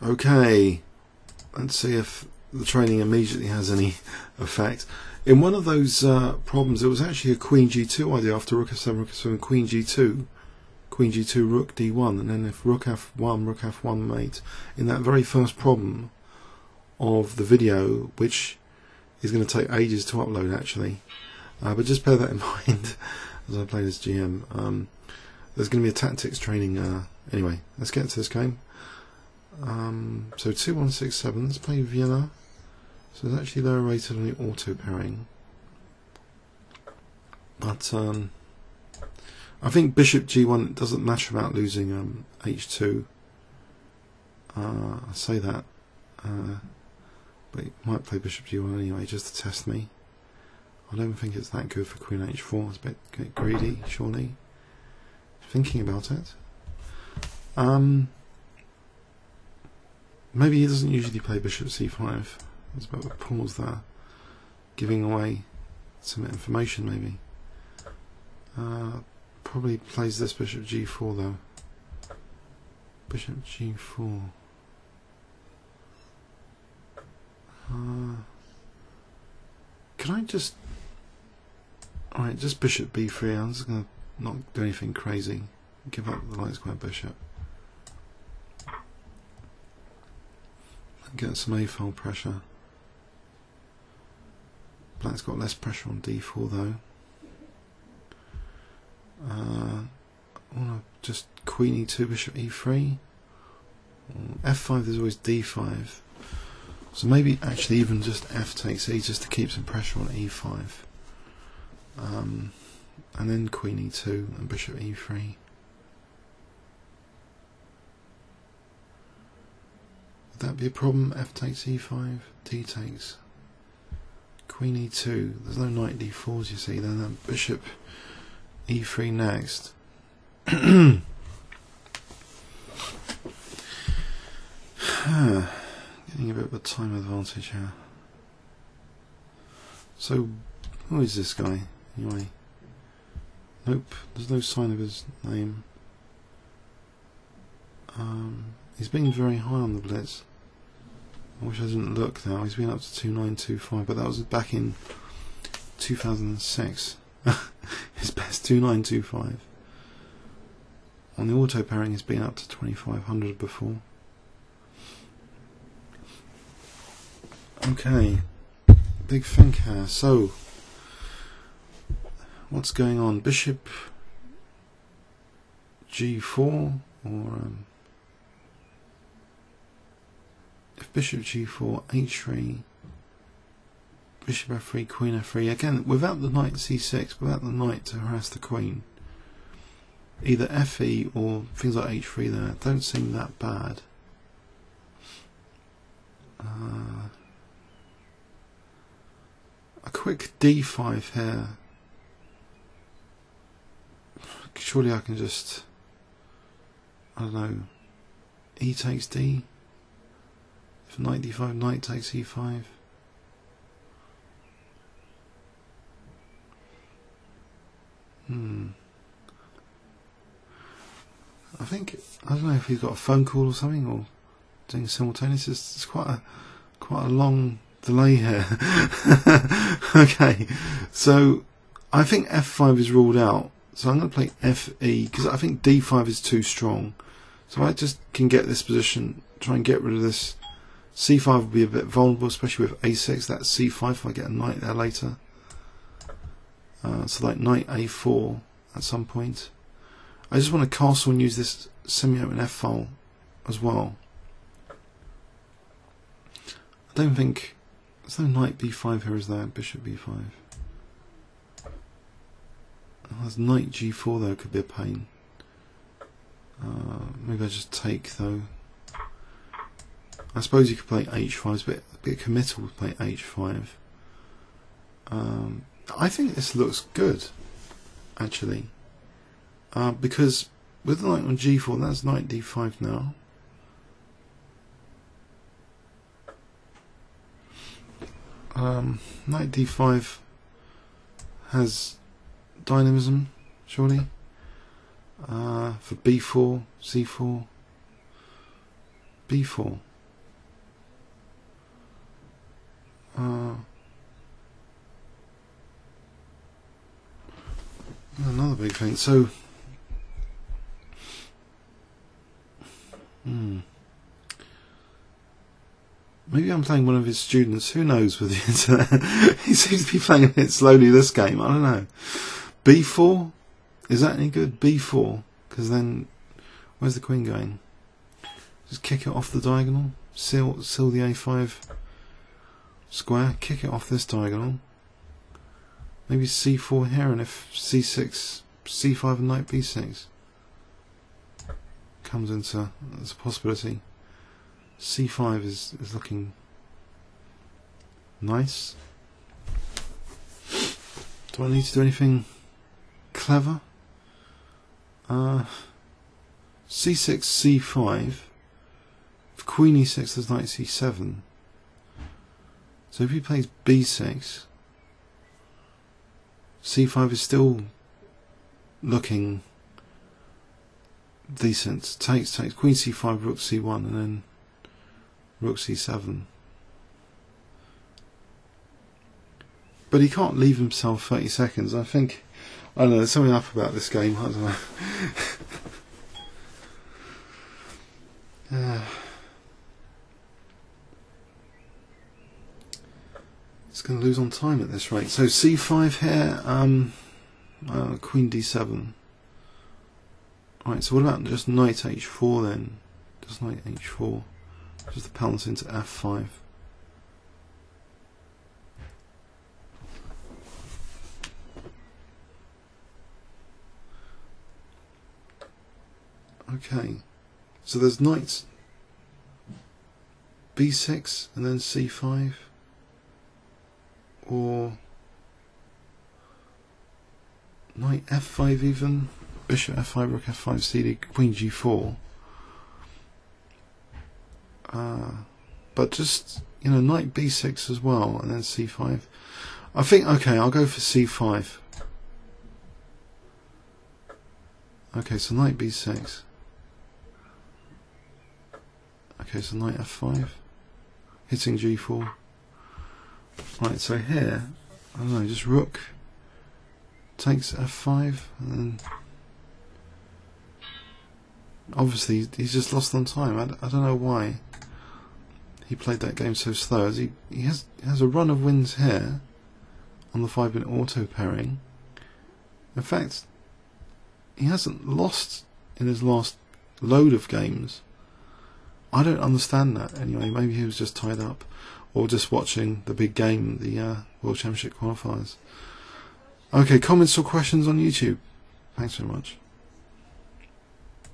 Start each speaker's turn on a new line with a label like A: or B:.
A: Okay, let's see if the training immediately has any effect. In one of those problems, it was actually a Queen G2 idea after Rook F7, Rook F7, Queen G2, Rook D1, and then if Rook F1 mate, in that very first problem of the video, which is going to take ages to upload actually, but just bear that in mind as I play this GM. There's going to be a tactics training. Anyway, let's get to this game. So 2167, let's play Vienna. So it's actually lower rated on the auto pairing. But I think Bishop G1 doesn't matter about losing H2. I say that, but he might play Bishop G1 anyway just to test me. I don't think it's that good for Queen H4. It's a bit greedy, surely. Thinking about it. Maybe he doesn't usually play Bishop C5. There's a bit of a pause there, giving away some information maybe. Probably plays this Bishop G4 though. Bishop G4. Can I just... Alright, just Bishop B3. I'm just going to not do anything crazy. Give up the light square bishop. Get some A-file pressure. Black's got less pressure on D4 though. I want to just Queen E2, Bishop E3. F5, there's always D5. So maybe actually even just F takes E just to keep some pressure on E5. And then Queen E2 and Bishop E3. Would that be a problem? F takes E5, D takes Queen E2. There's no knight D4s, you see. Then Bishop E3 next. Getting a bit of a time advantage here. So, who is this guy anyway? Nope, there's no sign of his name. He's been very high on the Blitz. I wish I didn't look now. He's been up to 2925, but that was back in 2006. His best 2925. On the auto pairing, he's been up to 2500 before. Okay, big think here. So, what's going on? Bishop G4 or if Bishop G4, H3, Bishop F3, Queen F3, again without the knight C6, without the knight to harass the queen, either Fe or things like H3 there don't seem that bad. A quick D5 here. Surely I can just, I don't know, E takes D. If knight D5, knight takes E5. I think, I don't know if he's got a phone call or something, or doing simultaneous. It's quite a long delay here. Okay, so I think F5 is ruled out. So I'm going to play Fe because I think D5 is too strong. So I just can get this position, try and get rid of this. C5 will be a bit vulnerable, especially with A6. That's C5 if I get a knight there later. So like knight A4 at some point. I just want to castle and use this semi-open F file as well. I don't think there's no knight B5 here, is there? Bishop B5. Oh, there's knight G4 though, could be a pain. Maybe I just take though. I suppose you could play H5, it's a bit committal to play H5. I think this looks good, actually. Because with the knight on G4, that's knight D5 now. Knight D5 has dynamism, surely. For B4, C4, B4. Another big thing. So, maybe I'm playing one of his students. Who knows with the internet? He seems to be playing a bit slowly this game. I don't know. B4? Is that any good? B4? Because then, where's the queen going? Just kick it off the diagonal. Seal the A5 square. Kick it off this diagonal. Maybe C4 here, and if C6, C5 and knight B6 comes into as a possibility. C5 is looking nice. Do I need to do anything clever? C6, C5. If Queen E6, there's knight C7. So if he plays B6, C5 is still looking decent. Takes Queen C5, Rook C1, and then Rook C7. But he can't leave himself 30 seconds. I don't know, there's something up about this game. I don't know. It's going to lose on time at this rate. So C5 here, Queen D7. Alright, so what about just knight H4 then? Just knight H4. Just the pounce into F5. Okay, so there's knight B6 and then C5, or knight F5 even, bishop F5, rook F5, CD, queen G4. But just, you know, knight B6 as well, and then C5. I think, okay, I'll go for C5. Okay, so knight B6. Okay, so knight F5, hitting G4. Right, so here, I don't know, just rook takes F5, and then obviously he's just lost on time. I don't know why he played that game so slow. As he has a run of wins here on the 5-minute auto pairing. In fact, he hasn't lost in his last load of games. I don't understand that anyway. Maybe he was just tied up, or just watching the big game, the World Championship qualifiers. Okay, comments or questions on YouTube? Thanks very much.